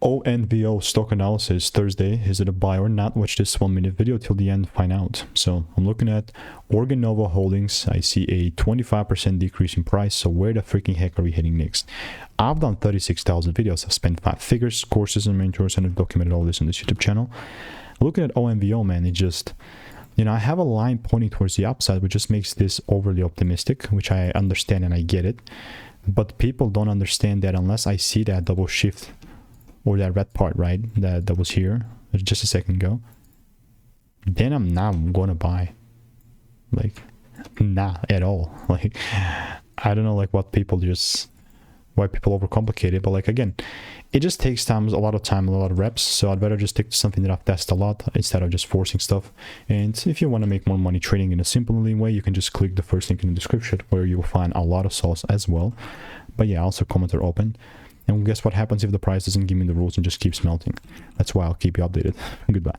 ONVO stock analysis Thursday. Is it a buy or not? Watch this 1-minute video till the end, find out. So I'm looking at Organovo Holdings. I see a 25% decrease in price. So where the freaking heck are we heading next? I've done 36,000 videos. I've spent 5 figures, courses and mentors, and I've documented all this on this YouTube channel. Looking at ONVO, man, it just, you know, I have a line pointing towards the upside, which just makes this overly optimistic, which I understand and I get it. But people don't understand that unless I see that double shift or that red part, right, that was here just a second ago, then I'm not gonna buy. Like, not at all. Like, I don't know, like, why people overcomplicate it, but like, again, it just takes a lot of reps. So I'd rather just stick to something that I've tested a lot instead of just forcing stuff. And if you want to make more money trading in a simple way, you can just click the first link in the description where you will find a lot of sauce as well. But yeah, also comments are open. And guess what happens if the price doesn't give me the rules and just keeps melting? That's why I'll keep you updated. Goodbye.